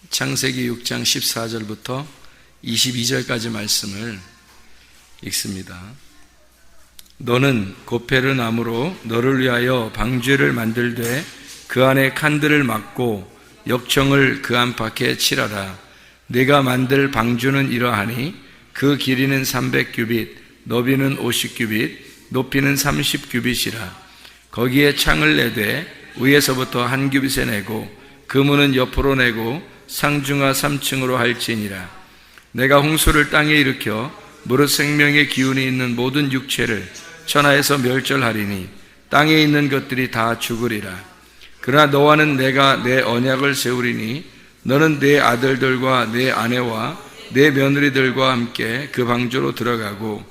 창세기 6장 14절부터 22절까지 말씀을 읽습니다. 너는 고페르 나무로 너를 위하여 방주를 만들되 그 안에 칸들을 막고 역청을 그 안팎에 칠하라. 네가 만들 방주는 이러하니 그 길이는 300규빗, 너비는 50규빗, 높이는 30규빗이라. 거기에 창을 내되 위에서부터 한 규빗에 내고 그 문은 옆으로 내고 상중하 3층으로 할지니라. 내가 홍수를 땅에 일으켜 무릇 생명의 기운이 있는 모든 육체를 천하에서 멸절하리니 땅에 있는 것들이 다 죽으리라. 그러나 너와는 내가 내 언약을 세우리니 너는 내 아들들과 내 아내와 내 며느리들과 함께 그 방주로 들어가고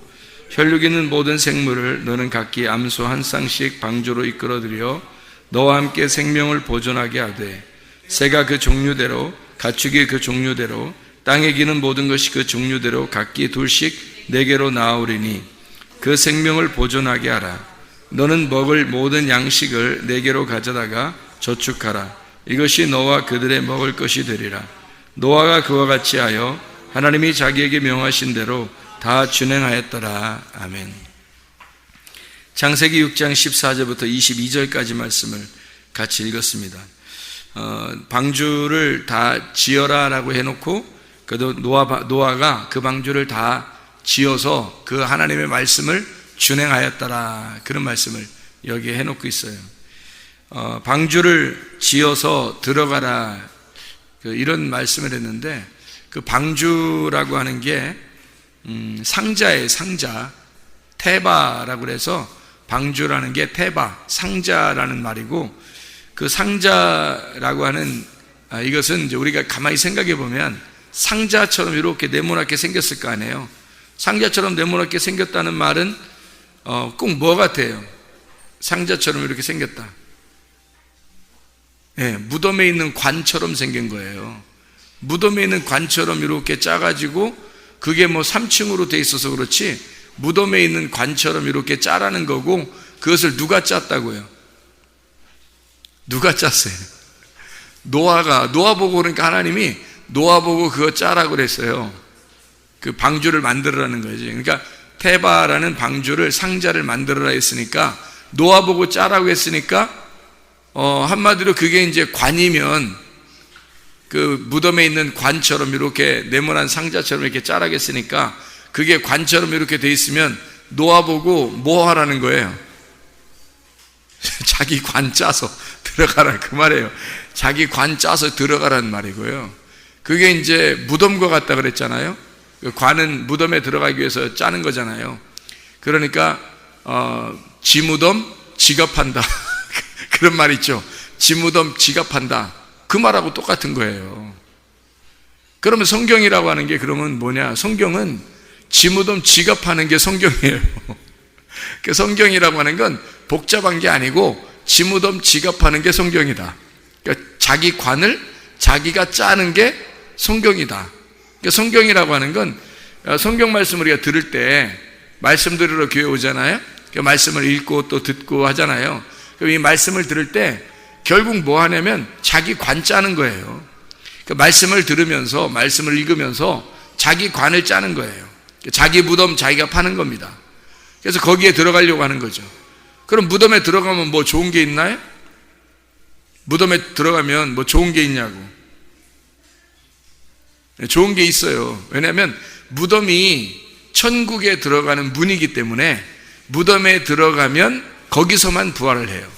혈육 있는 모든 생물을 너는 각기 암소 한 쌍씩 방주로 이끌어들여 너와 함께 생명을 보존하게 하되 새가 그 종류대로 가축이 그 종류대로 땅에 기는 모든 것이 그 종류대로 각기 둘씩 내게로 나아오리니 그 생명을 보존하게 하라. 너는 먹을 모든 양식을 내게로 가져다가 저축하라. 이것이 너와 그들의 먹을 것이 되리라. 노아가 그와 같이 하여 하나님이 자기에게 명하신 대로 다 준행하였더라. 아멘. 창세기 6장 14절부터 22절까지 말씀을 같이 읽었습니다. 방주를 다 지어라 라고 해놓고 그래도 노아가 그 방주를 다 지어서 그 하나님의 말씀을 준행하였더라, 그런 말씀을 여기에 해놓고 있어요. 방주를 지어서 들어가라, 이런 말씀을 했는데 그 방주라고 하는 게 상자예요. 상자, 테바라고 해서 방주라는 게 테바, 상자라는 말이고, 그 상자라고 하는 이것은 이제 우리가 가만히 생각해 보면 상자처럼 이렇게 네모나게 생겼을 거 아니에요. 상자처럼 네모나게 생겼다는 말은 꼭 뭐 같아요? 상자처럼 이렇게 생겼다. 네, 무덤에 있는 관처럼 생긴 거예요. 무덤에 있는 관처럼 이렇게 짜가지고 그게 뭐 3층으로 돼 있어서 그렇지 무덤에 있는 관처럼 이렇게 짜라는 거고, 그것을 누가 짰다고요? 누가 짰어요? 노아 보고, 그러니까 하나님이 노아 보고 그거 짜라고 그랬어요. 그 방주를 만들으라는 거지. 그러니까 테바라는 방주를, 상자를 만들어라 했으니까 노아 보고 짜라고 했으니까 한마디로 그게 이제 관이면 그 무덤에 있는 관처럼 이렇게 네모난 상자처럼 이렇게 짜라고 했으니까 그게 관처럼 이렇게 돼 있으면 노아 보고 뭐 하라는 거예요? 자기 관 짜서 들어가라, 그 말이에요. 자기 관 짜서 들어가라는 말이고요. 그게 이제 무덤과 같다 그랬잖아요. 그 관은 무덤에 들어가기 위해서 짜는 거잖아요. 그러니까 지 무덤 지갑한다 그런 말 있죠. 지 무덤 지갑한다, 그 말하고 똑같은 거예요. 그러면 성경이라고 하는 게 그러면 뭐냐? 성경은 지 무덤 지갑하는 게 성경이에요. 그 성경이라고 하는 건 복잡한 게 아니고 지 무덤 지갑하는 게 성경이다. 그러니까 자기 관을 자기가 짜는 게 성경이다. 그러니까 성경이라고 하는 건 성경 말씀을 우리가 들을 때 말씀 들으러 교회 오잖아요. 그 말씀을 읽고 또 듣고 하잖아요. 그럼 이 말씀을 들을 때 결국 뭐 하냐면 자기 관 짜는 거예요. 그 말씀을 들으면서, 말씀을 읽으면서 자기 관을 짜는 거예요. 자기 무덤 자기가 파는 겁니다. 그래서 거기에 들어가려고 하는 거죠. 그럼 무덤에 들어가면 뭐 좋은 게 있나요? 무덤에 들어가면 뭐 좋은 게 있냐고. 좋은 게 있어요. 왜냐하면 무덤이 천국에 들어가는 문이기 때문에 무덤에 들어가면 거기서만 부활을 해요.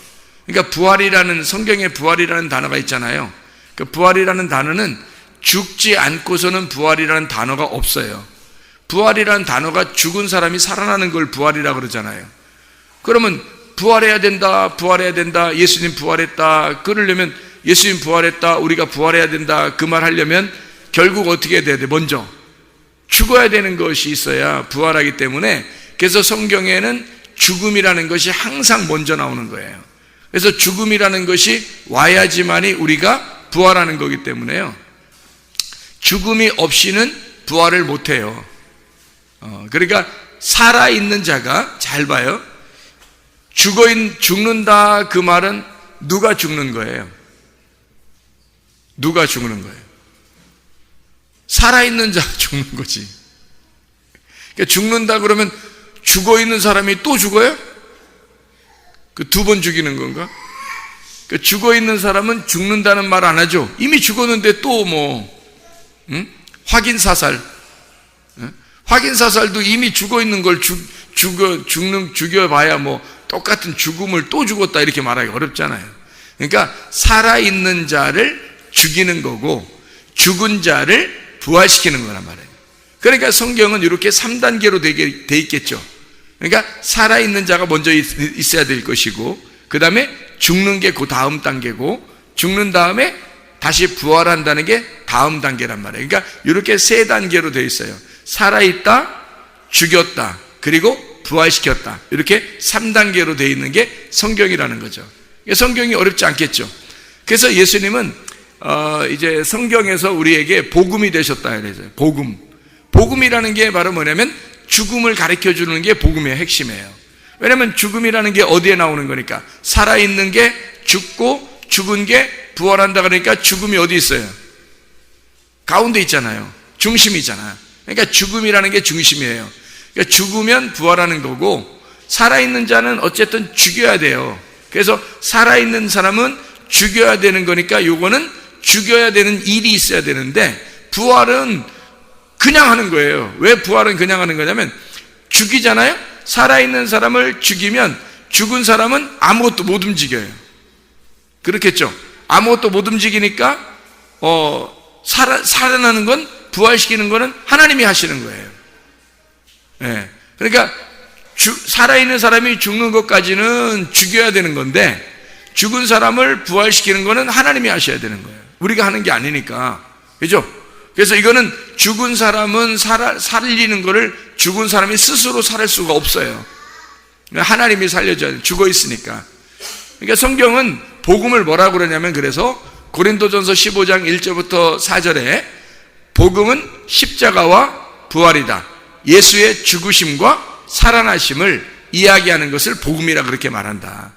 그러니까 부활이라는, 성경에 부활이라는 단어가 있잖아요. 그 부활이라는 단어는 죽지 않고서는 부활이라는 단어가 없어요. 부활이라는 단어가 죽은 사람이 살아나는 걸 부활이라고 그러잖아요. 그러면 부활해야 된다, 부활해야 된다, 예수님 부활했다, 그러려면 예수님 부활했다, 우리가 부활해야 된다, 그 말 하려면 결국 어떻게 돼야 돼? 먼저 죽어야 되는 것이 있어야 부활하기 때문에, 그래서 성경에는 죽음이라는 것이 항상 먼저 나오는 거예요. 그래서 죽음이라는 것이 와야지만이 우리가 부활하는 거기 때문에요. 죽음이 없이는 부활을 못해요. 그러니까 살아있는 자가, 잘 봐요, 죽는다, 그 말은 누가 죽는 거예요? 누가 죽는 거예요? 살아있는 자가 죽는 거지. 그러니까 죽는다 그러면 죽어있는 사람이 또 죽어요? 그 2번 죽이는 건가? 그러니까 죽어있는 사람은 죽는다는 말 안 하죠. 이미 죽었는데 또 확인사살. 확인사살도 이미 죽어있는 걸 죽여봐야 똑같은 죽음을 또 죽었다 이렇게 말하기 어렵잖아요. 그러니까 살아있는 자를 죽이는 거고 죽은 자를 부활시키는 거란 말이에요. 그러니까 성경은 이렇게 3단계로 돼 있겠죠. 그러니까 살아있는 자가 먼저 있어야 될 것이고, 그 다음에 죽는 게 그 다음 단계고, 죽는 다음에 다시 부활한다는 게 다음 단계란 말이에요. 그러니까 이렇게 3단계로 되어 있어요. 살아있다, 죽였다, 그리고 부활시켰다. 이렇게 3단계로 되어 있는 게 성경이라는 거죠. 성경이 어렵지 않겠죠. 그래서 예수님은 이제 성경에서 우리에게 복음이 되셨다 그래서요. 복음이라는 게 바로 뭐냐면 죽음을 가르쳐 주는 게 복음의 핵심이에요. 왜냐하면 죽음이라는 게 어디에 나오는 거니까, 살아있는 게 죽고 죽은 게 부활한다 그러니까 죽음이 어디 있어요? 가운데 있잖아요. 중심이잖아요. 그러니까 죽음이라는 게 중심이에요. 그러니까 죽으면 부활하는 거고, 살아있는 자는 어쨌든 죽여야 돼요. 그래서 살아있는 사람은 죽여야 되는 거니까 요거는 죽여야 되는 일이 있어야 되는데, 부활은 그냥 하는 거예요. 왜 부활은 그냥 하는 거냐면, 죽이잖아요? 살아있는 사람을 죽이면 죽은 사람은 아무것도 못 움직여요. 그렇겠죠? 아무것도 못 움직이니까 살아나는 건, 부활시키는 거는 하나님이 하시는 거예요. 네. 그러니까 살아있는 사람이 죽는 것까지는 죽여야 되는 건데, 죽은 사람을 부활시키는 거는 하나님이 하셔야 되는 거예요. 우리가 하는 게 아니니까. 그죠? 그래서 이거는 죽은 사람은 살리는 거를 죽은 사람이 스스로 살릴 수가 없어요. 하나님이 살려줘야 돼요. 죽어 있으니까. 그러니까 성경은 복음을 뭐라고 그러냐면, 그래서 고린도전서 15장 1절부터 4절에 복음은 십자가와 부활이다, 예수의 죽으심과 살아나심을 이야기하는 것을 복음이라 그렇게 말한다.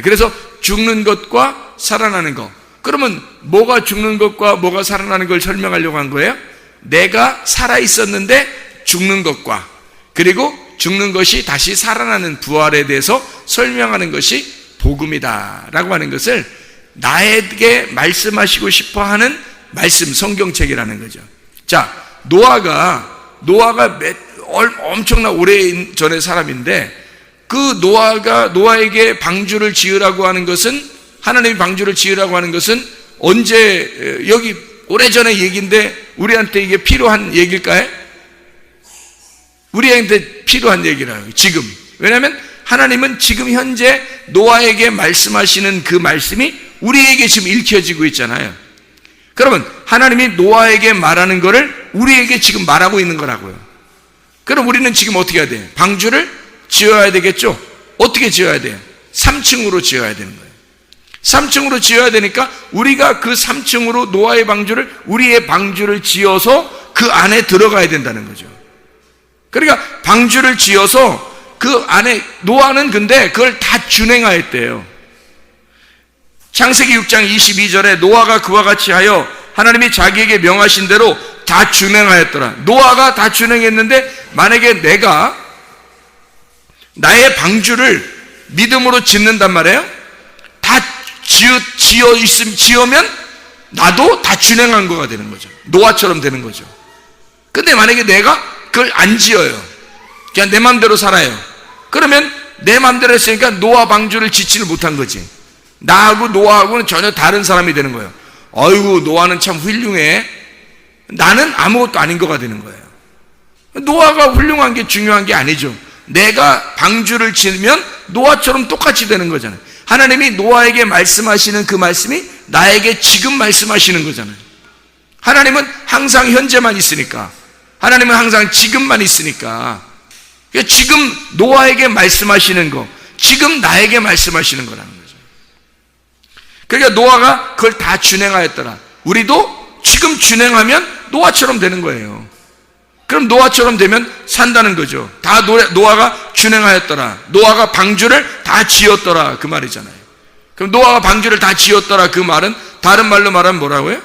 그래서 죽는 것과 살아나는 것. 그러면 뭐가 죽는 것과 뭐가 살아나는 걸 설명하려고 한 거예요? 내가 살아 있었는데 죽는 것과, 그리고 죽는 것이 다시 살아나는 부활에 대해서 설명하는 것이 복음이다 라고 하는 것을 나에게 말씀하시고 싶어 하는 말씀, 성경책이라는 거죠. 자, 노아가 엄청나 오래 전의 사람인데, 그 노아에게 방주를 지으라고 하는 것은, 하나님이 방주를 지으라고 하는 것은 언제, 여기 오래전의 얘기인데 우리한테 이게 필요한 얘기일까요? 우리한테 필요한 얘기라요, 지금. 왜냐하면 하나님은 지금 현재 노아에게 말씀하시는 그 말씀이 우리에게 지금 읽혀지고 있잖아요. 그러면 하나님이 노아에게 말하는 거를 우리에게 지금 말하고 있는 거라고요. 그럼 우리는 지금 어떻게 해야 돼요? 방주를 지어야 되겠죠? 어떻게 지어야 돼요? 3층으로 지어야 되는 거예요. 3층으로 지어야 되니까 우리가 그 3층으로 노아의 방주를, 우리의 방주를 지어서 그 안에 들어가야 된다는 거죠. 그러니까 방주를 지어서 그 안에, 노아는 근데 그걸 다 준행하였대요. 창세기 6장 22절에 노아가 그와 같이 하여 하나님이 자기에게 명하신 대로 다 준행하였더라. 노아가 다 준행했는데, 만약에 내가 나의 방주를 믿음으로 짓는단 말이에요. 다 지으면 나도 다 준행한 거가 되는 거죠. 노아처럼 되는 거죠. 근데 만약에 내가 그걸 안 지어요, 그냥 내 마음대로 살아요, 그러면 내 마음대로 했으니까 노아 방주를 짓지를 못한 거지. 나하고 노아하고는 전혀 다른 사람이 되는 거예요. 어이구, 노아는 참 훌륭해, 나는 아무것도 아닌 거가 되는 거예요. 노아가 훌륭한 게 중요한 게 아니죠. 내가 방주를 지으면 노아처럼 똑같이 되는 거잖아요. 하나님이 노아에게 말씀하시는 그 말씀이 나에게 지금 말씀하시는 거잖아요. 하나님은 항상 현재만 있으니까, 하나님은 항상 지금만 있으니까, 지금 노아에게 말씀하시는 거, 지금 나에게 말씀하시는 거라는 거죠. 그러니까 노아가 그걸 다 준행하였더라. 우리도 지금 준행하면 노아처럼 되는 거예요. 그럼 노아처럼 되면 산다는 거죠. 다 노아가 준행하였더라, 노아가 방주를 다 지었더라, 그 말이잖아요. 그럼 노아가 방주를 다 지었더라, 그 말은 다른 말로 말하면 뭐라고요?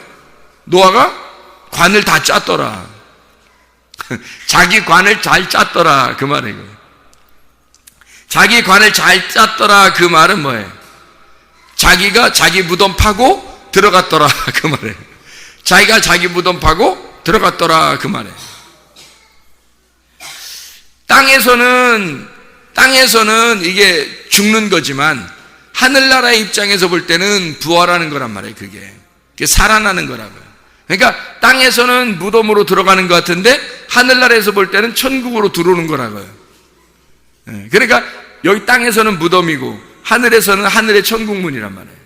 노아가 관을 다 짰더라. 자기 관을 잘 짰더라. 그 말이에요. 자기 관을 잘 짰더라. 그 말은 뭐예요? 자기가 자기 무덤 파고 들어갔더라. 그 말이에요. 자기가 자기 무덤 파고 들어갔더라. 그 말이에요. 땅에서는 이게 죽는 거지만 하늘나라의 입장에서 볼 때는 부활하는 거란 말이에요. 그게 살아나는 거라고요. 그러니까 땅에서는 무덤으로 들어가는 것 같은데 하늘나라에서 볼 때는 천국으로 들어오는 거라고요. 그러니까 여기 땅에서는 무덤이고 하늘에서는 하늘의 천국문이란 말이에요.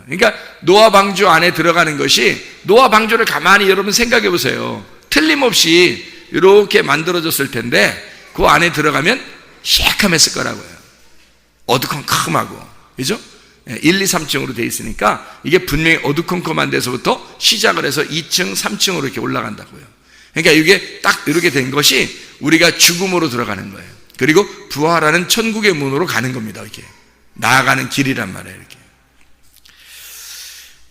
그러니까 노아 방주 안에 들어가는 것이, 노아 방주를 가만히 여러분 생각해 보세요. 틀림없이 이렇게 만들어졌을 텐데 그 안에 들어가면 시커맸을 거라고요. 어두컴컴하고, 그죠? 1, 2, 3층으로 되어 있으니까 이게 분명히 어두컴컴한 데서부터 시작을 해서 2층, 3층으로 이렇게 올라간다고요. 그러니까 이게 딱 이렇게 된 것이 우리가 죽음으로 들어가는 거예요. 그리고 부활하는 천국의 문으로 가는 겁니다. 이렇게 나아가는 길이란 말이에요. 이렇게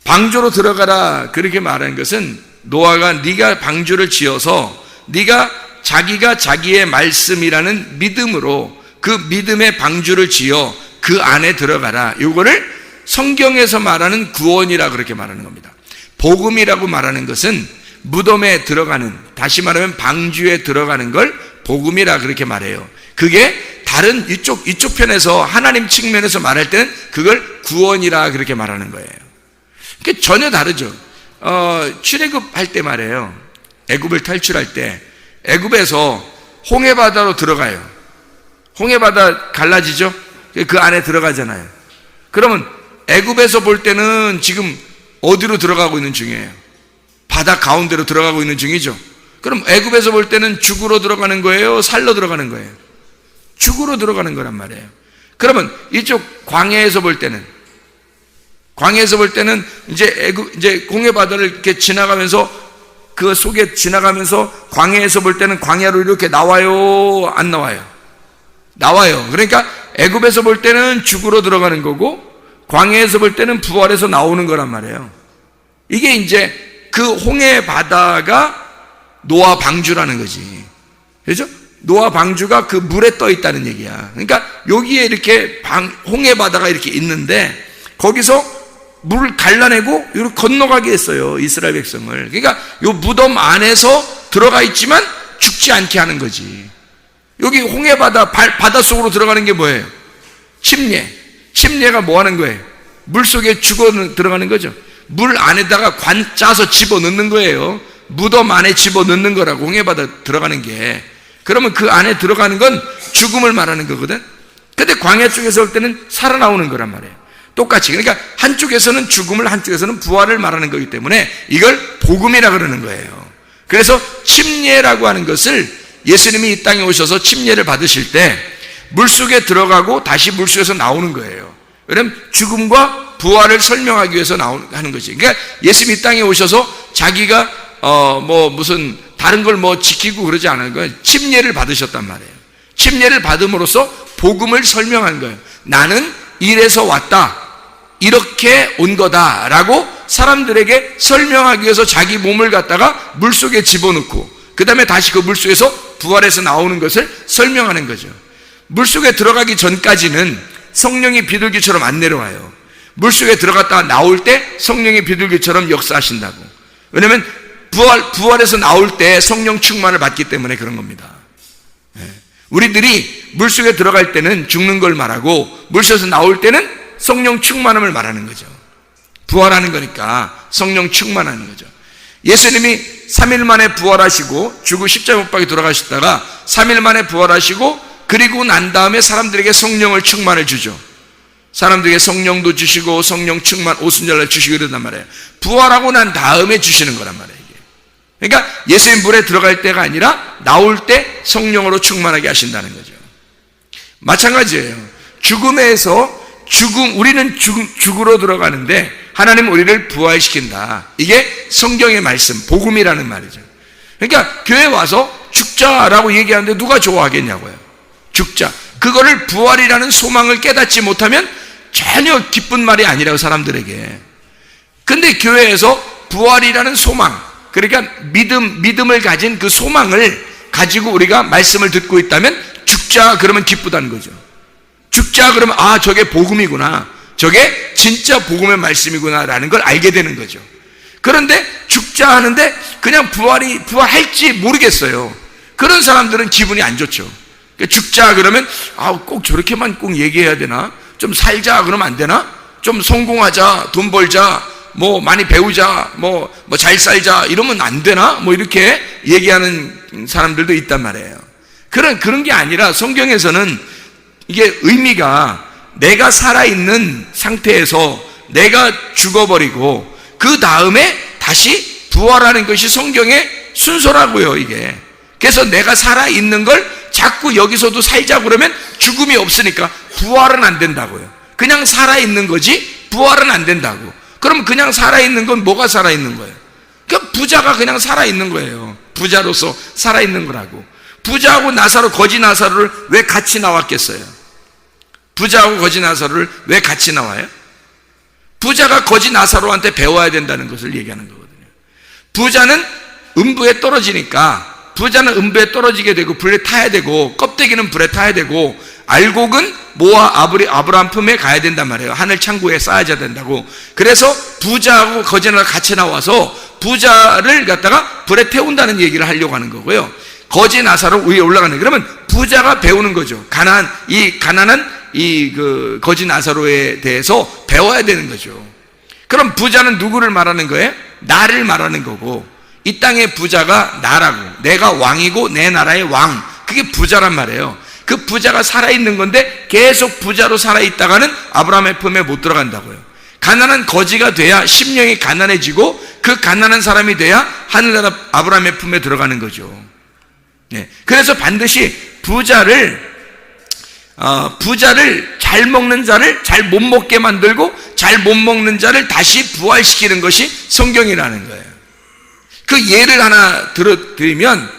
방주로 들어가라 그렇게 말하는 것은, 노아가 네가 방주를 지어서 네가 자기가 자기의 말씀이라는 믿음으로 그 믿음의 방주를 지어 그 안에 들어가라. 이거를 성경에서 말하는 구원이라 그렇게 말하는 겁니다. 복음이라고 말하는 것은 무덤에 들어가는, 다시 말하면 방주에 들어가는 걸 복음이라 그렇게 말해요. 그게 다른 이쪽 편에서 하나님 측면에서 말할 때는 그걸 구원이라 그렇게 말하는 거예요. 그게 전혀 다르죠. 출애굽할 때 말이에요. 애굽을 탈출할 때 애굽에서 홍해바다로 들어가요. 홍해바다 갈라지죠? 그 안에 들어가잖아요. 그러면 애굽에서 볼 때는 지금 어디로 들어가고 있는 중이에요? 바다 가운데로 들어가고 있는 중이죠. 그럼 애굽에서 볼 때는 죽으로 들어가는 거예요? 살로 들어가는 거예요? 죽으로 들어가는 거란 말이에요. 그러면 이쪽 광야에서 볼 때는 이제 홍해바다를 이렇게 지나가면서 그 속에 지나가면서 광야에서 볼 때는 광야로 이렇게 나와요? 안 나와요? 나와요. 그러니까 애굽에서 볼 때는 죽으로 들어가는 거고 광야에서 볼 때는 부활해서 나오는 거란 말이에요. 이게 이제 그 홍해 바다가 노아 방주라는 거지. 그렇죠? 노아 방주가 그 물에 떠 있다는 얘기야. 그러니까 여기에 이렇게 홍해 바다가 이렇게 있는데 거기서 물을 갈라내고 이렇게 건너가게 했어요. 이스라엘 백성을. 그러니까 요 무덤 안에서 들어가 있지만 죽지 않게 하는 거지. 여기 홍해 바다 속으로 들어가는 게 뭐예요? 침례가 뭐 하는 거예요? 물 속에 죽어 들어가는 거죠. 물 안에다가 관 짜서 집어 넣는 거예요. 무덤 안에 집어 넣는 거라고, 홍해 바다 들어가는 게. 그러면 그 안에 들어가는 건 죽음을 말하는 거거든. 근데 광야 쪽에서 올 때는 살아나오는 거란 말이에요. 똑같이. 그러니까 한쪽에서는 죽음을, 한쪽에서는 부활을 말하는 거기 때문에 이걸 복음이라 그러는 거예요. 그래서 침례라고 하는 것을, 예수님이 이 땅에 오셔서 침례를 받으실 때 물속에 들어가고 다시 물속에서 나오는 거예요. 왜냐면 죽음과 부활을 설명하기 위해서 하는 거지. 그러니까 예수님이 이 땅에 오셔서 자기가 무슨 다른 걸 지키고 그러지 않은 거예요. 침례를 받으셨단 말이에요. 침례를 받음으로써 복음을 설명한 거예요. 나는 이래서 왔다, 이렇게 온 거다라고 사람들에게 설명하기 위해서 자기 몸을 갖다가 물속에 집어넣고 그 다음에 다시 그 물속에서 부활해서 나오는 것을 설명하는 거죠. 물속에 들어가기 전까지는 성령이 비둘기처럼 안 내려와요. 물속에 들어갔다가 나올 때 성령이 비둘기처럼 역사하신다고. 왜냐하면 부활해서 나올 때 성령 충만을 받기 때문에 그런 겁니다. 우리들이 물속에 들어갈 때는 죽는 걸 말하고 물속에서 나올 때는 성령 충만함을 말하는 거죠. 부활하는 거니까 성령 충만하는 거죠. 예수님이 3일 만에 부활하시고 죽고 십자가 못 박에 돌아가셨다가 3일 만에 부활하시고 그리고 난 다음에 사람들에게 성령을 충만을 주죠. 사람들에게 성령도 주시고 성령 충만 오순절날 주시고 이런단 말이에요. 부활하고 난 다음에 주시는 거란 말이에요. 이게. 그러니까 예수님 물에 들어갈 때가 아니라 나올 때 성령으로 충만하게 하신다는 거죠. 마찬가지예요. 우리는 죽으로 들어가는데 하나님 우리를 부활시킨다. 이게 성경의 말씀, 복음이라는 말이죠. 그러니까 교회 와서 죽자라고 얘기하는데 누가 좋아하겠냐고요. 죽자. 그거를 부활이라는 소망을 깨닫지 못하면 전혀 기쁜 말이 아니라고, 사람들에게. 근데 교회에서 부활이라는 소망, 그러니까 믿음을 가진 그 소망을 가지고 우리가 말씀을 듣고 있다면 죽자 그러면 기쁘다는 거죠. 죽자 그러면 아, 저게 복음이구나, 저게 진짜 복음의 말씀이구나 라는 걸 알게 되는 거죠. 그런데 죽자 하는데 그냥 부활할지 모르겠어요. 그런 사람들은 기분이 안 좋죠. 죽자 그러면 아, 꼭 저렇게만 꼭 얘기해야 되나? 좀 살자 그러면 안 되나? 좀 성공하자, 돈 벌자, 뭐 많이 배우자, 뭐 잘 살자 이러면 안 되나? 뭐 이렇게 얘기하는 사람들도 있단 말이에요. 그런 게 아니라 성경에서는 이게 의미가 내가 살아있는 상태에서 내가 죽어버리고 그 다음에 다시 부활하는 것이 성경의 순서라고요, 이게. 그래서 내가 살아있는 걸 자꾸 여기서도 살자고 그러면 죽음이 없으니까 부활은 안 된다고요. 그냥 살아있는 거지 부활은 안 된다고. 그럼 그냥 살아있는 건 뭐가 살아있는 거예요? 그러니까 부자가 그냥 살아있는 거예요. 부자로서 살아있는 거라고. 부자하고 나사로, 거지 나사로를 왜 같이 나왔겠어요? 부자하고 거지 나사로를 왜 같이 나와요? 부자가 거지 나사로한테 배워야 된다는 것을 얘기하는 거거든요. 부자는 음부에 떨어지니까, 부자는 음부에 떨어지게 되고 불에 타야 되고 껍데기는 불에 타야 되고 알곡은 모아 아브라함 품에 가야 된단 말이에요. 하늘 창고에 쌓아야 된다고. 그래서 부자하고 거지 나사로가 같이 나와서 부자를 갖다가 불에 태운다는 얘기를 하려고 하는 거고요. 거지 나사로 위에 올라가는, 그러면 부자가 배우는 거죠. 가난한 그 거지 나사로에 대해서 배워야 되는 거죠. 그럼 부자는 누구를 말하는 거예요? 나를 말하는 거고, 이 땅의 부자가 나라고, 내가 왕이고 내 나라의 왕, 그게 부자란 말이에요. 그 부자가 살아있는 건데 계속 부자로 살아있다가는 아브라함의 품에 못 들어간다고요. 가난한 거지가 돼야 심령이 가난해지고 그 가난한 사람이 돼야 하늘나라 아브라함의 품에 들어가는 거죠. 네. 그래서 반드시 부자를 잘 먹는 자를 잘 못 먹게 만들고 잘 못 먹는 자를 다시 부활시키는 것이 성경이라는 거예요. 그 예를 하나 드리면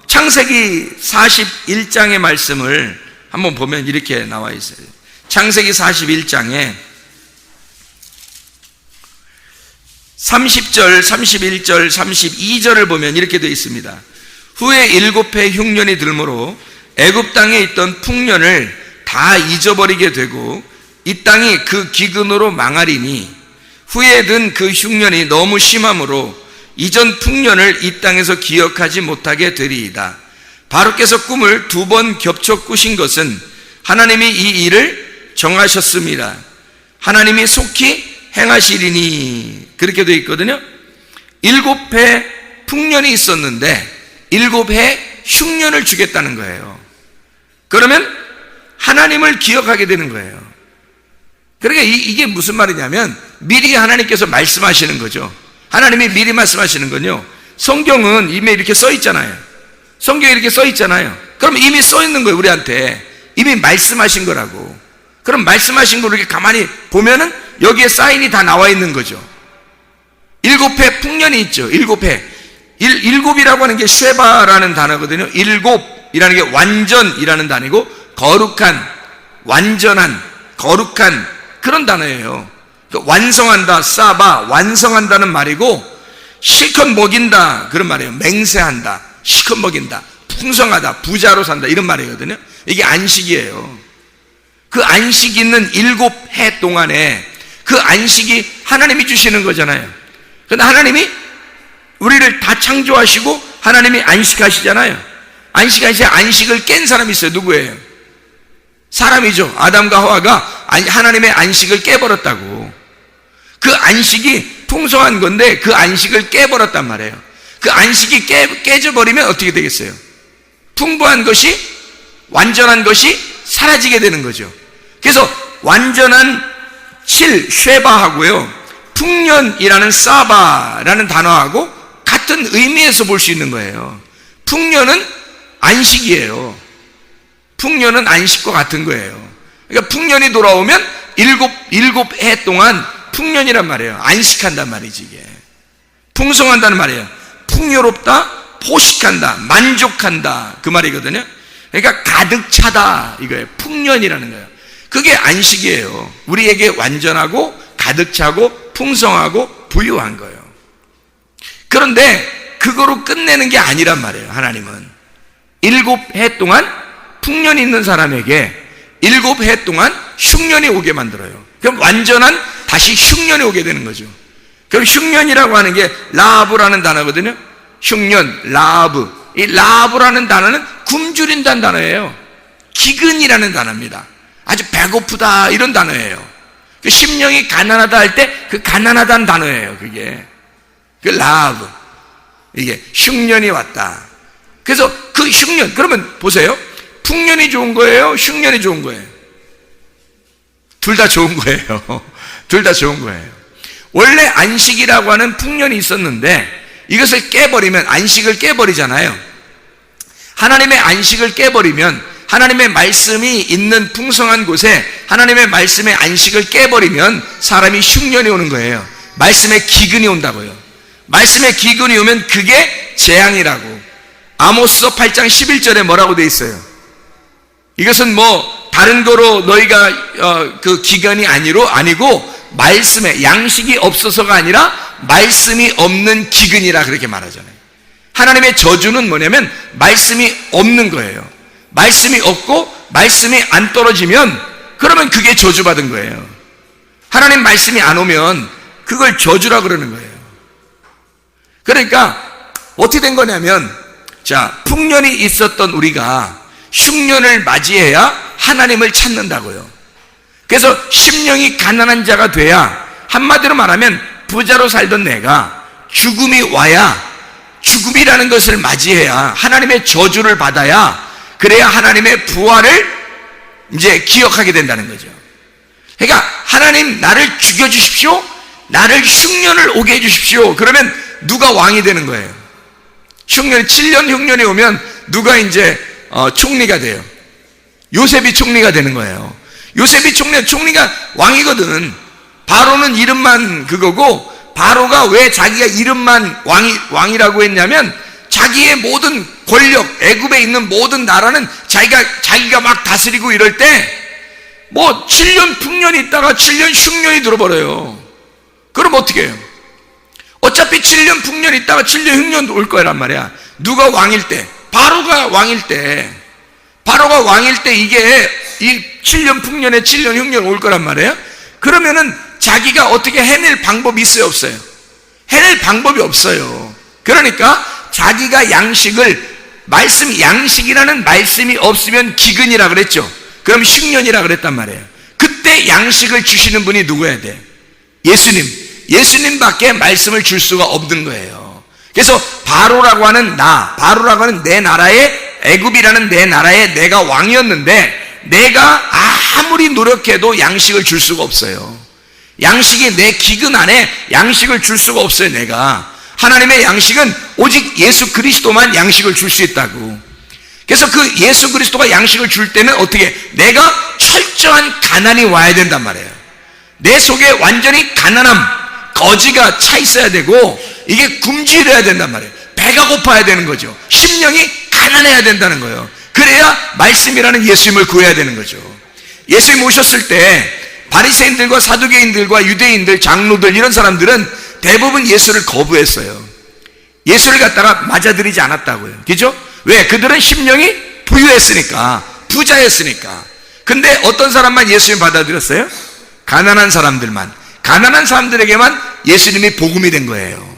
창세기 41장의 말씀을 한번 보면 이렇게 나와 있어요. 창세기 41장에 30절, 31절, 32절을 보면 이렇게 되어 있습니다. 후에 7해 흉년이 들므로 애굽 땅에 있던 풍년을 다 잊어버리게 되고 이 땅이 그 기근으로 망하리니 후에 든 그 흉년이 너무 심함으로 이전 풍년을 이 땅에서 기억하지 못하게 되리이다. 바로께서 꿈을 2번 겹쳐 꾸신 것은 하나님이 이 일을 정하셨습니다. 하나님이 속히 행하시리니, 그렇게 되어 있거든요. 7해 풍년이 있었는데 7해 흉년을 주겠다는 거예요. 그러면 하나님을 기억하게 되는 거예요. 그러니까 이게 무슨 말이냐면 미리 하나님께서 말씀하시는 거죠. 하나님이 미리 말씀하시는 건요, 성경은 이미 이렇게 써 있잖아요. 성경에 이렇게 써 있잖아요. 그럼 이미 써 있는 거예요. 우리한테 이미 말씀하신 거라고. 그럼 말씀하신 걸 이렇게 가만히 보면은 여기에 사인이 다 나와 있는 거죠. 7해 풍년이 있죠. 7해. 일곱이라고 하는 게 쉐바라는 단어거든요. 일곱이라는 게 완전이라는 단어이고 거룩한, 완전한, 거룩한 그런 단어예요. 완성한다, 사바, 완성한다는 말이고, 실컷 먹인다 그런 말이에요. 맹세한다, 실컷 먹인다, 풍성하다, 부자로 산다 이런 말이거든요. 이게 안식이에요. 그 안식이 있는 7해 동안에 그 안식이 하나님이 주시는 거잖아요. 그런데 하나님이 우리를 다 창조하시고 하나님이 안식하시잖아요. 안식하시자 안식을 깬 사람이 있어요. 누구예요? 사람이죠. 아담과 하와가 하나님의 안식을 깨버렸다고. 그 안식이 풍성한 건데 그 안식을 깨버렸단 말이에요. 그 안식이 깨져버리면 어떻게 되겠어요? 풍부한 것이, 완전한 것이 사라지게 되는 거죠. 그래서 완전한 쉐바하고요, 풍년이라는 사바라는 단어하고 같은 의미에서 볼 수 있는 거예요. 풍년은 안식이에요. 풍년은 안식과 같은 거예요. 그러니까 풍년이 돌아오면 일곱 해 동안 풍년이란 말이에요. 안식한단 말이지. 이게 풍성한다는 말이에요. 풍요롭다, 포식한다, 만족한다 그 말이거든요. 그러니까 가득 차다 이거예요. 풍년이라는 거예요. 그게 안식이에요. 우리에게 완전하고 가득 차고 풍성하고 부유한 거예요. 그런데 그거로 끝내는 게 아니란 말이에요. 하나님은 7해 동안 풍년이 있는 사람에게 7해 동안 흉년이 오게 만들어요. 그럼 완전한 다시 흉년이 오게 되는 거죠. 그럼 흉년이라고 하는 게 라하브라는 단어거든요. 흉년, 라하브. 이 라하브라는 단어는 굶주린다는 단어예요. 기근이라는 단어입니다. 아주 배고프다 이런 단어예요. 그 심령이 가난하다 할 때 그 가난하다는 단어예요. 그게 그 라하브. 이게 흉년이 왔다. 그래서 그 흉년, 그러면 보세요. 풍년이 좋은 거예요? 흉년이 좋은 거예요? 둘 다 좋은 거예요. 둘 다 좋은 거예요. 원래 안식이라고 하는 풍년이 있었는데 이것을 깨버리면, 안식을 깨버리잖아요. 하나님의 안식을 깨버리면, 하나님의 말씀이 있는 풍성한 곳에 하나님의 말씀의 안식을 깨버리면 사람이 흉년이 오는 거예요. 말씀의 기근이 온다고요. 말씀의 기근이 오면 그게 재앙이라고. 아모스서 8장 11절에 뭐라고 돼 있어요? 이것은 뭐 다른 거로 너희가 그 기근이 아니고 말씀에 양식이 없어서가 아니라 말씀이 없는 기근이라 그렇게 말하잖아요. 하나님의 저주는 뭐냐면 말씀이 없는 거예요. 말씀이 없고 말씀이 안 떨어지면 그러면 그게 저주받은 거예요. 하나님 말씀이 안 오면 그걸 저주라 그러는 거예요. 그러니까 어떻게 된 거냐면, 자, 풍년이 있었던 우리가 흉년을 맞이해야 하나님을 찾는다고요. 그래서 심령이 가난한 자가 돼야, 한마디로 말하면 부자로 살던 내가 죽음이 와야, 죽음이라는 것을 맞이해야, 하나님의 저주를 받아야, 그래야 하나님의 부활을 이제 기억하게 된다는 거죠. 그러니까 하나님 나를 죽여주십시오, 나를 흉년을 오게 해주십시오. 그러면 누가 왕이 되는 거예요? 흉년이 7년 흉년이 오면 누가 이제 총리가 돼요? 요셉이 총리가 되는 거예요. 요셉이 총리가 왕이거든. 바로는 이름만 그거고, 바로가 왜 자기가 이름만 왕이라고 했냐면 자기의 모든 권력, 애굽에 있는 모든 나라는 자기가 막 다스리고 이럴 때 뭐 7년 풍년이 있다가 7년 흉년이 들어버려요. 그럼 어떻게 해요? 어차피 7년 풍년이 있다가 7년 흉년 올 거란 말이야. 누가 왕일 때? 바로가 왕일 때 이게 이 7년 풍년에 7년 흉년 올 거란 말이에요. 그러면은 자기가 어떻게 해낼 방법이 있어요, 없어요? 해낼 방법이 없어요. 그러니까 자기가 양식이라는 말씀이 없으면 기근이라 그랬죠. 그럼 흉년이라 그랬단 말이에요. 그때 양식을 주시는 분이 누구야 돼? 예수님밖에 말씀을 줄 수가 없는 거예요. 그래서 바로라고 하는 내 나라의, 애굽이라는 내 나라에 내가 왕이었는데 내가 아무리 노력해도 양식을 줄 수가 없어요. 양식이 내 기근 안에 양식을 줄 수가 없어요. 내가 하나님의 양식은 오직 예수 그리스도만 양식을 줄 수 있다고. 그래서 그 예수 그리스도가 양식을 줄 때는 어떻게? 내가 철저한 가난이 와야 된단 말이에요. 내 속에 완전히 가난함, 거지가 차 있어야 되고, 이게 굶주려야 된단 말이에요. 배가 고파야 되는 거죠. 심령이 가난해야 된다는 거예요. 그래야 말씀이라는 예수님을 구해야 되는 거죠. 예수님 오셨을 때 바리새인들과 사두개인들과 유대인들, 장로들 이런 사람들은 대부분 예수를 거부했어요. 예수를 갖다가 맞아들이지 않았다고요. 그죠? 왜? 그들은 심령이 부유했으니까, 부자였으니까. 근데 어떤 사람만 예수님 받아들였어요? 가난한 사람들에게만 예수님이 복음이 된 거예요.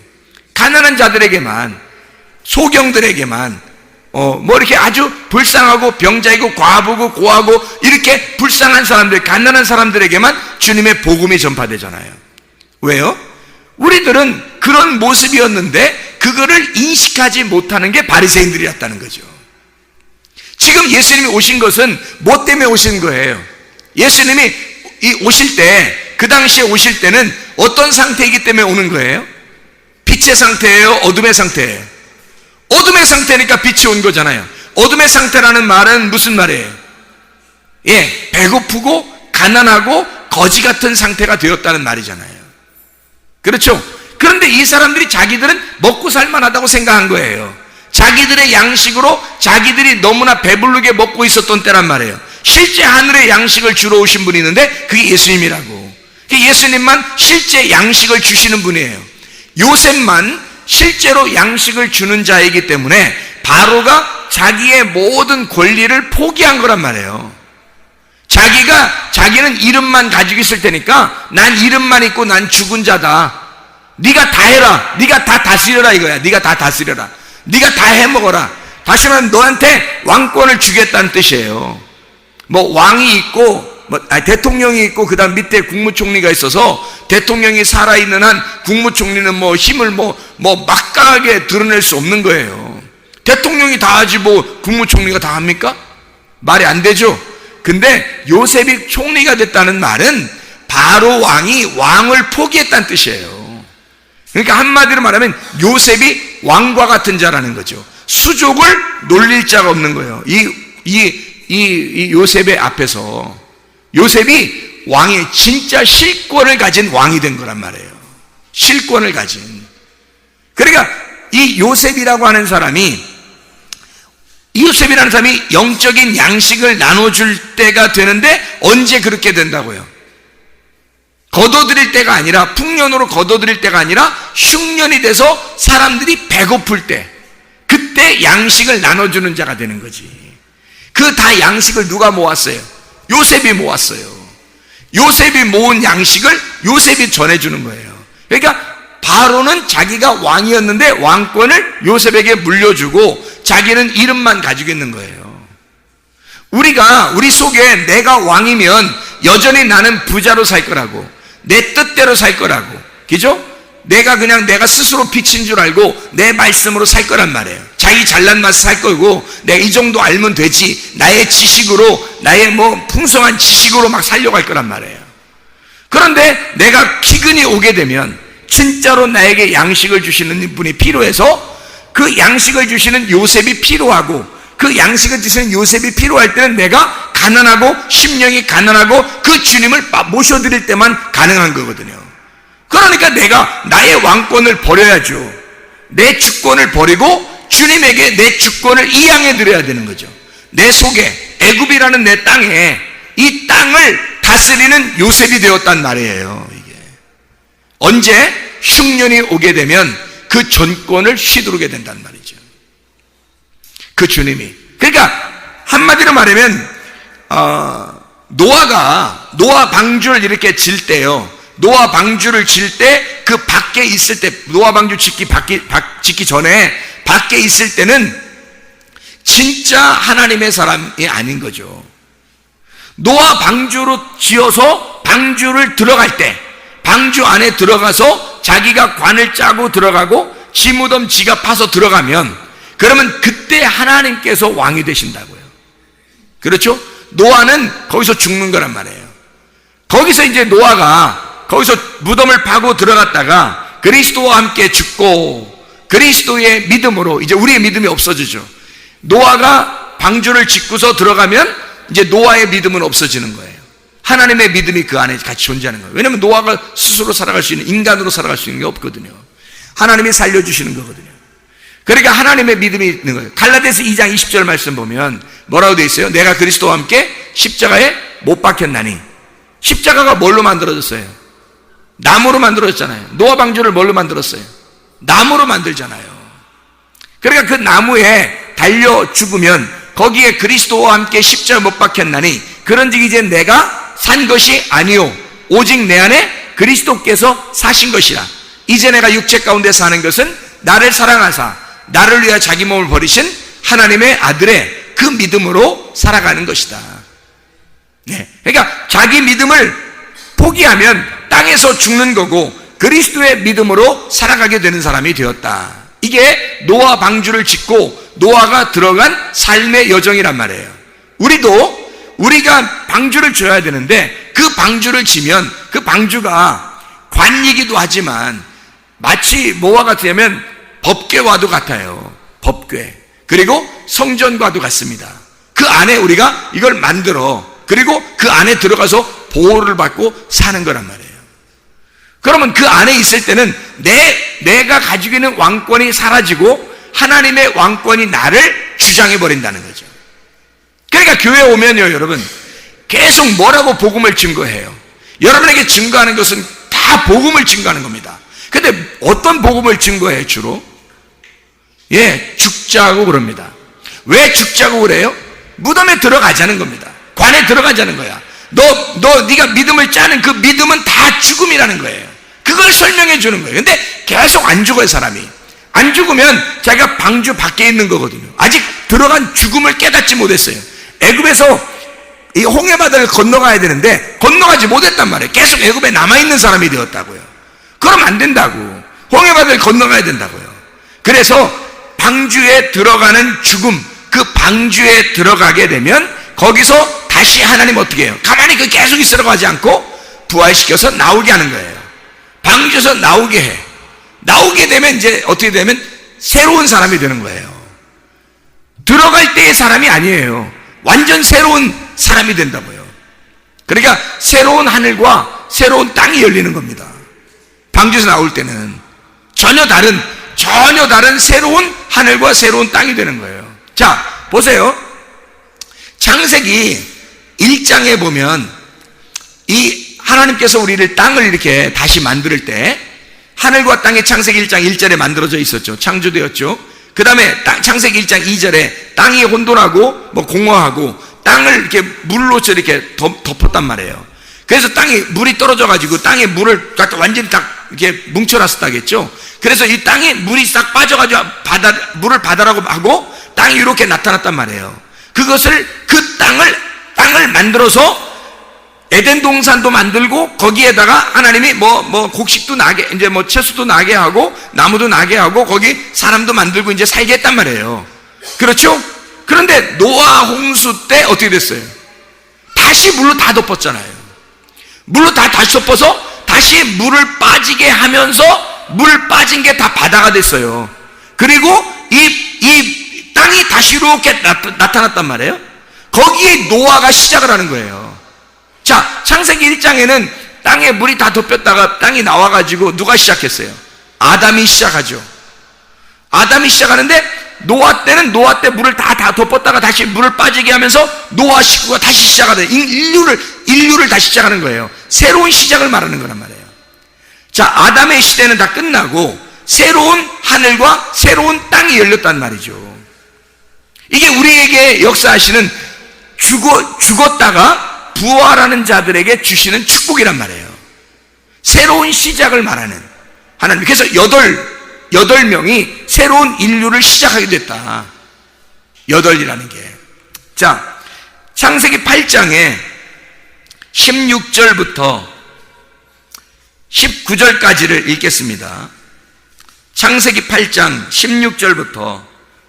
가난한 자들에게만, 소경들에게만, 뭐 이렇게 아주 불쌍하고 병자이고 과부고 고하고 이렇게 불쌍한 사람들, 가난한 사람들에게만 주님의 복음이 전파되잖아요. 왜요? 우리들은 그런 모습이었는데 그거를 인식하지 못하는 게 바리새인들이었다는 거죠. 지금 예수님이 오신 것은 뭐 때문에 오신 거예요? 예수님이 오실 때, 그 당시에 오실 때는 어떤 상태이기 때문에 오는 거예요? 빛의 상태예요? 어둠의 상태예요? 어둠의 상태니까 빛이 온 거잖아요. 어둠의 상태라는 말은 무슨 말이에요? 예, 배고프고 가난하고 거지 같은 상태가 되었다는 말이잖아요. 그렇죠? 그런데 이 사람들이 자기들은 먹고 살만하다고 생각한 거예요. 자기들의 양식으로 자기들이 너무나 배부르게 먹고 있었던 때란 말이에요. 실제 하늘의 양식을 주러 오신 분이 있는데 그게 예수님이라고. 예수님만 실제 양식을 주시는 분이에요. 요셉만 실제로 양식을 주는 자이기 때문에 바로가 자기의 모든 권리를 포기한 거란 말이에요. 자기는 이름만 가지고 있을 테니까 난 이름만 있고 난 죽은 자다. 네가 다 해라. 네가 다 다스려라 이거야. 네가 다 다스려라. 네가 다 해먹어라. 다시 말하면 너한테 왕권을 주겠다는 뜻이에요. 뭐 왕이 있고 대통령이 있고 그 다음 밑에 국무총리가 있어서 대통령이 살아있는 한 국무총리는 뭐 힘을 막강하게 드러낼 수 없는 거예요. 대통령이 다 하지 뭐 국무총리가 다 합니까? 말이 안 되죠. 근데 요셉이 총리가 됐다는 말은 바로 왕이 왕을 포기했다는 뜻이에요. 그러니까 한마디로 말하면 요셉이 왕과 같은 자라는 거죠. 수족을 놀릴 자가 없는 거예요. 이 요셉의 앞에서 요셉이 왕의 진짜 실권을 가진 왕이 된 거란 말이에요. 실권을 가진. 그러니까 이 요셉이라고 하는 사람이 영적인 양식을 나눠줄 때가 되는데 언제 그렇게 된다고요? 거둬들일 때가 아니라, 풍년으로 거둬들일 때가 아니라 흉년이 돼서 사람들이 배고플 때, 그때 양식을 나눠주는 자가 되는 거지. 그 다 양식을 누가 모았어요? 요셉이 모았어요. 요셉이 모은 양식을 요셉이 전해주는 거예요. 그러니까 바로는 자기가 왕이었는데 왕권을 요셉에게 물려주고 자기는 이름만 가지고 있는 거예요. 우리 속에 내가 왕이면 여전히 나는 부자로 살 거라고, 내 뜻대로 살 거라고, 그죠? 내가 스스로 빛인 줄 알고 내 말씀으로 살 거란 말이에요. 자기 잘난 맛을 살 거고, 내가 이 정도 알면 되지, 나의 지식으로, 나의 풍성한 지식으로 막 살려고 할 거란 말이에요. 그런데 내가 기근이 오게 되면 진짜로 나에게 양식을 주시는 분이 필요해서 그 양식을 주시는 요셉이 필요하고, 그 양식을 주시는 요셉이 필요할 때는 내가 가난하고 심령이 가난하고 그 주님을 모셔드릴 때만 가능한 거거든요. 그러니까 내가 나의 왕권을 버려야죠. 내 주권을 버리고 주님에게 내 주권을 이양해 드려야 되는 거죠. 내 속에 애굽이라는 내 땅에 이 땅을 다스리는 요셉이 되었단 말이에요. 이게 언제 흉년이 오게 되면 그 전권을 휘두르게 된단 말이죠. 그 주님이. 그러니까 한마디로 말하면 노아 방주를 이렇게 질 때요, 노아 방주를 질 때 그 밖에 있을 때, 노아 방주 짓기 전에 밖에 있을 때는 진짜 하나님의 사람이 아닌 거죠. 노아 방주로 지어서 방주를 들어갈 때, 방주 안에 들어가서 자기가 관을 짜고 들어가고 지 무덤 지가 파서 들어가면, 그러면 그때 하나님께서 왕이 되신다고요. 그렇죠? 노아는 거기서 죽는 거란 말이에요. 거기서 이제 노아가 거기서 무덤을 파고 들어갔다가 그리스도와 함께 죽고 그리스도의 믿음으로 이제 우리의 믿음이 없어지죠. 노아가 방주를 짓고서 들어가면 이제 노아의 믿음은 없어지는 거예요. 하나님의 믿음이 그 안에 같이 존재하는 거예요. 왜냐하면 노아가 스스로 살아갈 수 있는, 인간으로 살아갈 수 있는 게 없거든요. 하나님이 살려주시는 거거든요. 그러니까 하나님의 믿음이 있는 거예요. 갈라디아서 2장 20절 말씀 보면 뭐라고 되어 있어요? 내가 그리스도와 함께 십자가에 못 박혔나니. 십자가가 뭘로 만들어졌어요? 나무로 만들어졌잖아요. 노아 방주를 뭘로 만들었어요? 나무로 만들잖아요. 그러니까 그 나무에 달려 죽으면 거기에 그리스도와 함께 십자가에 못 박혔나니 그런즉 이제 내가 산 것이 아니요 오직 내 안에 그리스도께서 사신 것이라. 이제 내가 육체 가운데 사는 것은 나를 사랑하사 나를 위하여 자기 몸을 버리신 하나님의 아들의 그 믿음으로 살아가는 것이다. 네. 그러니까 자기 믿음을 포기하면 땅에서 죽는 거고 그리스도의 믿음으로 살아가게 되는 사람이 되었다. 이게 노아 방주를 짓고 노아가 들어간 삶의 여정이란 말이에요. 우리가 방주를 져야 되는데 그 방주를 지면 그 방주가 관이기도 하지만 마치 뭐와 같으냐면 법궤와도 같아요. 법궤. 그리고 성전과도 같습니다. 그 안에 우리가 이걸 만들어, 그리고 그 안에 들어가서 보호를 받고 사는 거란 말이에요. 그러면 그 안에 있을 때는 내가 가지고 있는 왕권이 사라지고 하나님의 왕권이 나를 주장해 버린다는 거죠. 그러니까 교회 오면요, 여러분 계속 뭐라고 복음을 증거해요? 여러분에게 증거하는 것은 다 복음을 증거하는 겁니다. 근데 어떤 복음을 증거해요, 주로? 예, 죽자고 그럽니다. 왜 죽자고 그래요? 무덤에 들어가자는 겁니다. 관에 들어가자는 거야. 네가 믿음을 짜는 그 믿음은 다 죽음이라는 거예요. 그걸 설명해 주는 거예요. 근데 계속 안 죽어요, 사람이. 안 죽으면 자기가 방주 밖에 있는 거거든요. 아직 들어간 죽음을 깨닫지 못했어요. 애굽에서 이 홍해바다를 건너가야 되는데 건너가지 못했단 말이에요. 계속 애굽에 남아있는 사람이 되었다고요. 그럼 안 된다고. 홍해바다를 건너가야 된다고요. 그래서 방주에 들어가는 죽음, 그 방주에 들어가게 되면 거기서 다시 하나님 어떻게 해요? 가만히 계속 있으라고 하지 않고 부활시켜서 나오게 하는 거예요. 방주에서 나오게 해. 나오게 되면 이제 어떻게 되면 새로운 사람이 되는 거예요. 들어갈 때의 사람이 아니에요. 완전 새로운 사람이 된다고요. 그러니까 새로운 하늘과 새로운 땅이 열리는 겁니다. 방주에서 나올 때는 전혀 다른 새로운 하늘과 새로운 땅이 되는 거예요. 자, 보세요. 창세기 1장에 보면 이 하나님께서 우리를 땅을 이렇게 다시 만들 때 하늘과 땅이 창세기 1장 1절에 만들어져 있었죠. 창조되었죠. 그 다음에 창세기 1장 2절에 땅이 혼돈하고 공허하고 땅을 이렇게 물로서 이렇게 덮었단 말이에요. 그래서 땅에 물이 떨어져 가지고 땅에 물을 완전히 딱 이렇게 뭉쳐놨었다겠죠. 그래서 이 땅에 물이 싹 빠져가지고 물을 바다라고 하고 땅이 이렇게 나타났단 말이에요. 그것을 그 땅을 만들어서 에덴 동산도 만들고 거기에다가 하나님이 곡식도 나게, 이제 채소도 나게 하고 나무도 나게 하고 거기 사람도 만들고 이제 살게 했단 말이에요. 그렇죠? 그런데 노아 홍수 때 어떻게 됐어요? 다시 물로 다 덮었잖아요. 물로 다시 덮어서 다시 물을 빠지게 하면서 물 빠진 게 다 바다가 됐어요. 그리고 이 땅이 다시 이렇게 나타났단 말이에요. 거기에 노아가 시작을 하는 거예요. 자, 창세기 1장에는 땅에 물이 다 덮였다가 땅이 나와가지고 누가 시작했어요? 아담이 시작하죠. 아담이 시작하는데 노아 때는 노아 때 물을 다 덮었다가 다시 물을 빠지게 하면서 노아 식구가 다시 시작하는 인류를 다시 시작하는 거예요. 새로운 시작을 말하는 거란 말이에요. 자, 아담의 시대는 다 끝나고 새로운 하늘과 새로운 땅이 열렸단 말이죠. 이게 우리에게 역사하시는 죽었다가 부활하는 자들에게 주시는 축복이란 말이에요. 새로운 시작을 말하는 하나님. 그래서 여덟 명이 새로운 인류를 시작하게 됐다. 8이라는 게. 자, 창세기 8장에 16절부터 19절까지를 읽겠습니다. 창세기 8장 16절부터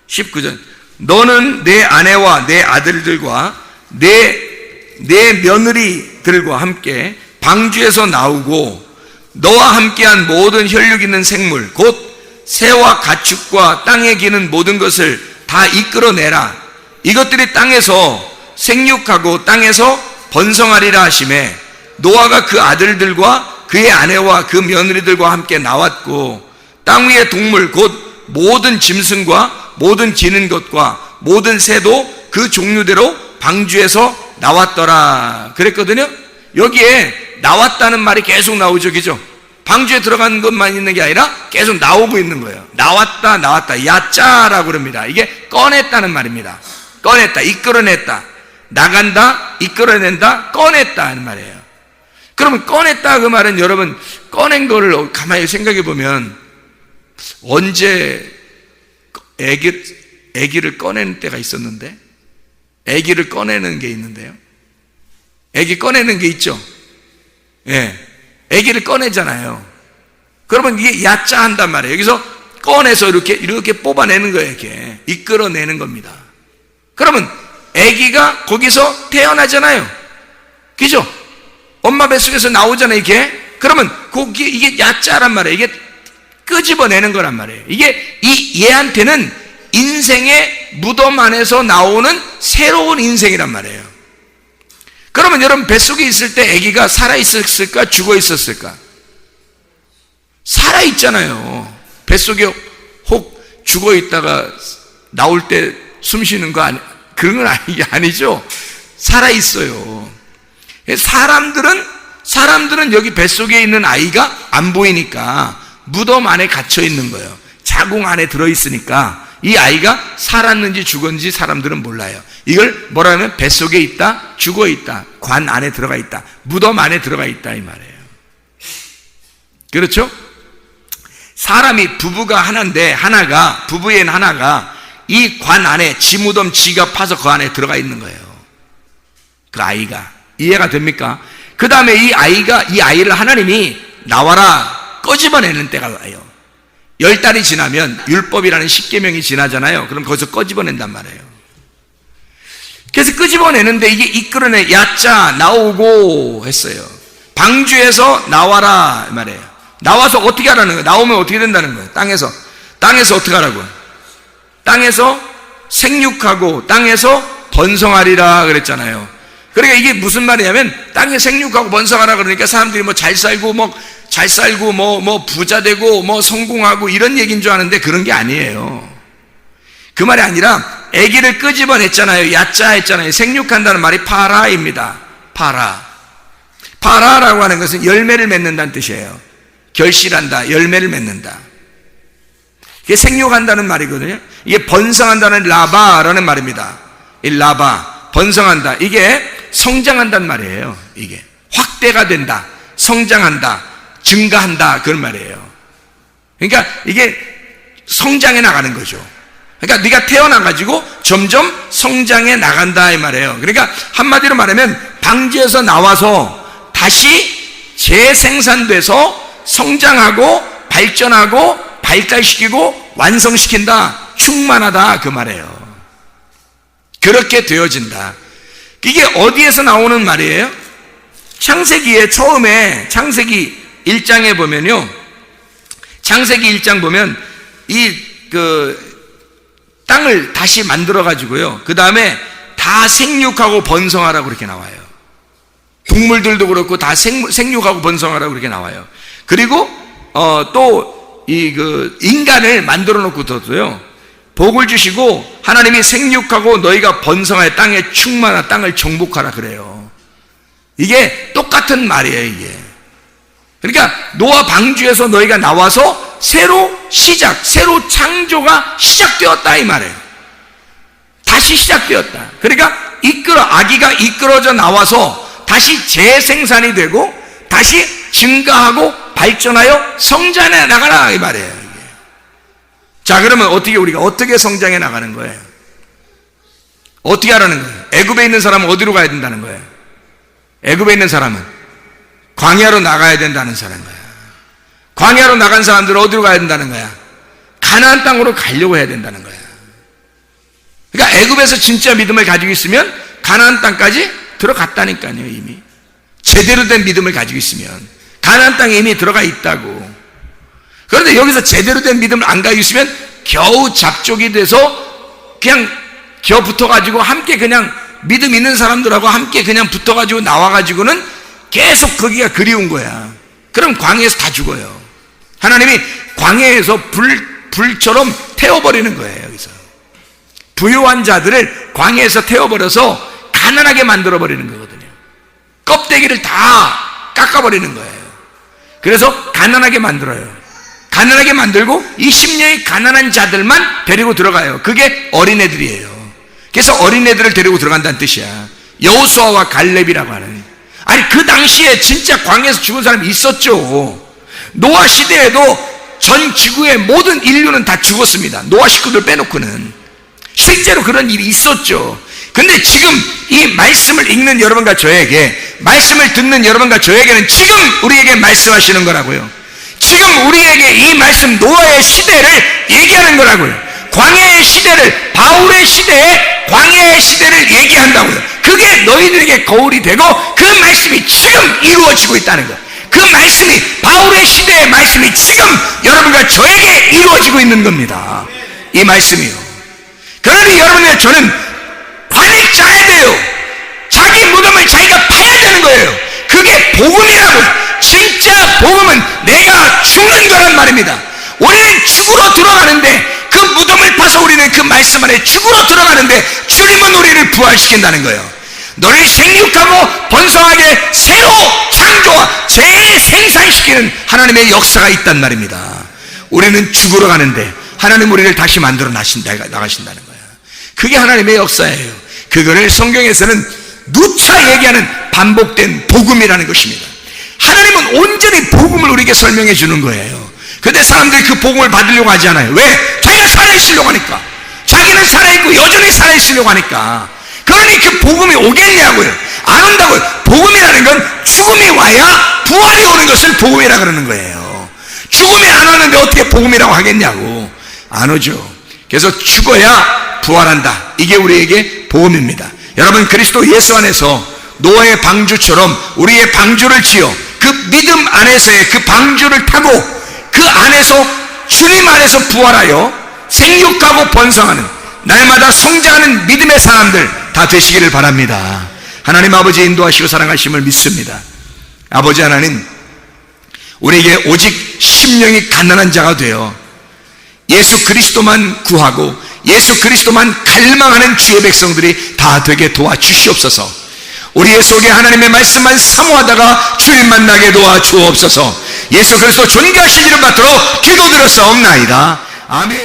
19절. 너는 내 아내와 내 아들들과 내 며느리들과 함께 방주에서 나오고 너와 함께한 모든 혈육 있는 생물 곧 새와 가축과 땅에 기는 모든 것을 다 이끌어내라. 이것들이 땅에서 생육하고 땅에서 번성하리라 하시매 노아가 그 아들들과 그의 아내와 그 며느리들과 함께 나왔고 땅 위의 동물 곧 모든 짐승과 모든 기는 것과 모든 새도 그 종류대로 방주에서 나왔더라 그랬거든요. 여기에 나왔다는 말이 계속 나오죠. 그죠? 방주에 들어간 것만 있는 게 아니라 계속 나오고 있는 거예요. 나왔다 야짜라고 그럽니다. 이게 꺼냈다는 말입니다. 꺼냈다, 이끌어냈다, 나간다, 이끌어낸다, 꺼냈다 하는 말이에요. 그러면 꺼냈다 그 말은 여러분 꺼낸 거를 가만히 생각해 보면 언제 애기를 꺼내는 때가 있었는데 애기를 꺼내는 게 있는데요. 애기 꺼내는 게 있죠. 예. 애기를 꺼내잖아요. 그러면 이게 야짜 한단 말이에요. 여기서 꺼내서 이렇게 뽑아내는 거예요. 이렇게 이끌어내는 겁니다. 그러면 애기가 거기서 태어나잖아요. 그죠? 엄마 뱃속에서 나오잖아요. 이게. 그러면 이게 야짜란 말이에요. 이게 끄집어내는 거란 말이에요. 이게 얘한테는 인생의 무덤 안에서 나오는 새로운 인생이란 말이에요. 그러면 여러분 뱃속에 있을 때 아기가 살아있었을까 죽어 있었을까? 살아있잖아요. 뱃속에 혹 죽어 있다가 나올 때 숨 쉬는 거 그런 건 아니죠. 살아있어요. 사람들은 여기 뱃속에 있는 아이가 안 보이니까 무덤 안에 갇혀 있는 거예요. 자궁 안에 들어있으니까 이 아이가 살았는지 죽었는지 사람들은 몰라요. 이걸 뭐라 하면 뱃속에 있다, 죽어 있다, 관 안에 들어가 있다, 무덤 안에 들어가 있다 이 말이에요. 그렇죠? 사람이 부부가 하나인데 부부엔 하나가 이 관 안에 지 무덤 지가 파서 그 안에 들어가 있는 거예요. 그 아이가. 이해가 됩니까? 그 다음에 이 아이를 하나님이 나와라 꺼집어내는 때가 와요. 10달이 지나면 율법이라는 십계명이 지나잖아요. 그럼 거기서 꺼집어낸단 말이에요. 그래서 끄집어내는데 이게 이끌어내 야짜 나오고 했어요. 방주에서 나와라 말이에요. 나와서 어떻게 하라는 거예요? 나오면 어떻게 된다는 거예요? 땅에서 어떻게 하라고요? 땅에서 생육하고 땅에서 번성하리라 그랬잖아요. 그러니까 이게 무슨 말이냐면 땅에 생육하고 번성하라 그러니까 사람들이 뭐 잘 살고 뭐 부자 되고 뭐 성공하고 이런 얘기인 줄 아는데 그런 게 아니에요. 그 말이 아니라 아기를 끄집어냈잖아요. 야짜 했잖아요. 생육한다는 말이 파라입니다. 파라라고 하는 것은 열매를 맺는다는 뜻이에요. 결실한다, 열매를 맺는다. 이게 생육한다는 말이거든요. 이게 번성한다는 라바라는 말입니다. 이 라바, 번성한다. 이게 성장한다는 말이에요. 이게 확대가 된다, 성장한다, 증가한다 그런 말이에요. 그러니까 이게 성장해 나가는 거죠. 그러니까 네가 태어나가지고 점점 성장해 나간다 이 말이에요. 그러니까 한마디로 말하면 방주에서 나와서 다시 재생산돼서 성장하고 발전하고 발달시키고 완성시킨다, 충만하다 그 말이에요. 그렇게 되어진다. 이게 어디에서 나오는 말이에요? 창세기에 처음에 창세기 1장에 보면요, 창세기 1장 보면 땅을 다시 만들어 가지고요, 그 다음에 다 생육하고 번성하라고 그렇게 나와요. 동물들도 그렇고 다 생육하고 번성하라고 그렇게 나와요. 그리고 또 인간을 만들어 놓고 뒀어요. 복을 주시고 하나님이 생육하고 너희가 번성하여 땅에 충만한 땅을 정복하라 그래요. 이게 똑같은 말이에요. 이게 그러니까 노아 방주에서 너희가 나와서 새로 창조가 시작되었다 이 말이에요. 다시 시작되었다. 그러니까 아기가 이끌어져 나와서 다시 재생산이 되고 다시 증가하고 발전하여 성장해 나가라 이 말이에요. 이게. 자, 그러면 우리가 어떻게 성장해 나가는 거예요? 어떻게 하라는 거예요? 애굽에 있는 사람은 어디로 가야 된다는 거예요? 애굽에 있는 사람은 광야로 나가야 된다는 사람인 거야. 광야로 나간 사람들은 어디로 가야 된다는 거야? 가나안 땅으로 가려고 해야 된다는 거야. 그러니까 애굽에서 진짜 믿음을 가지고 있으면 가나안 땅까지 들어갔다니까요. 이미 제대로 된 믿음을 가지고 있으면 가나안 땅에 이미 들어가 있다고. 그런데 여기서 제대로 된 믿음을 안 가지고 있으면 겨우 잡족이 돼서 그냥 붙어가지고 함께 그냥 믿음 있는 사람들하고 함께 그냥 붙어가지고 나와가지고는 계속 거기가 그리운 거야. 그럼 광야에서 다 죽어요. 하나님이 광야에서 불처럼 태워버리는 거예요. 여기서 부유한 자들을 광야에서 태워버려서 가난하게 만들어버리는 거거든요. 껍데기를 다 깎아버리는 거예요. 그래서 가난하게 만들어요. 가난하게 만들고 이 심령이 가난한 자들만 데리고 들어가요. 그게 어린애들이에요. 그래서 어린애들을 데리고 들어간다는 뜻이야. 여호수아와 갈렙이라고 하는. 아니 그 당시에 진짜 광야에서 죽은 사람이 있었죠. 노아 시대에도 전 지구의 모든 인류는 다 죽었습니다. 노아 식구들 빼놓고는. 실제로 그런 일이 있었죠. 근데 지금 이 말씀을 읽는 여러분과 저에게, 말씀을 듣는 여러분과 저에게는 지금 우리에게 말씀하시는 거라고요. 지금 우리에게 이 말씀 노아의 시대를 얘기하는 거라고요. 광야의 시대를, 바울의 시대에 광야의 시대를 얘기한다고요. 그게 너희들에게 거울이 되고 그 말씀이 지금 이루어지고 있다는 거예요. 그 말씀이, 바울의 시대의 말씀이 지금 여러분과 저에게 이루어지고 있는 겁니다. 이 말씀이요. 그러니 여러분과 저는 관을 짜야 돼요. 자기 무덤을 자기가 파야 되는 거예요. 그게 복음이라고. 진짜 복음은 내가 죽는 거란 말입니다. 우리는 죽으러 들어가는데, 그 무덤을 파서 우리는 그 말씀 안에 죽으러 들어가는데 주님은 우리를 부활시킨다는 거예요. 너를 생육하고 번성하게 새로 창조와 재생산시키는 하나님의 역사가 있단 말입니다. 우리는 죽으러 가는데 하나님 우리를 다시 만들어 나가신다는 거예요. 그게 하나님의 역사예요. 그거를 성경에서는 누차 얘기하는 반복된 복음이라는 것입니다. 하나님은 온전히 복음을 우리에게 설명해 주는 거예요. 근데 사람들이 그 복음을 받으려고 하지 않아요. 왜? 자기가 살아있으려고 하니까. 자기는 살아있고 여전히 살아있으려고 하니까. 그러니 그 복음이 오겠냐고요. 안 온다고요. 복음이라는 건 죽음이 와야 부활이 오는 것을 복음이라 그러는 거예요. 죽음이 안 오는데 어떻게 복음이라고 하겠냐고. 안 오죠. 그래서 죽어야 부활한다. 이게 우리에게 복음입니다. 여러분, 그리스도 예수 안에서 노아의 방주처럼 우리의 방주를 지어 그 믿음 안에서의 그 방주를 타고 그 안에서 주님 안에서 부활하여 생육하고 번성하는 날마다 성장하는 믿음의 사람들 다 되시기를 바랍니다. 하나님 아버지 인도하시고 사랑하심을 믿습니다. 아버지 하나님, 우리에게 오직 심령이 가난한 자가 되어 예수 그리스도만 구하고 예수 그리스도만 갈망하는 주의 백성들이 다 되게 도와주시옵소서. 우리의 속에 하나님의 말씀만 사모하다가 주님 만나게 도와주옵소서. 예수 그리스도 존귀하신 이름 받들어 기도드렸사옵나이다. 아멘.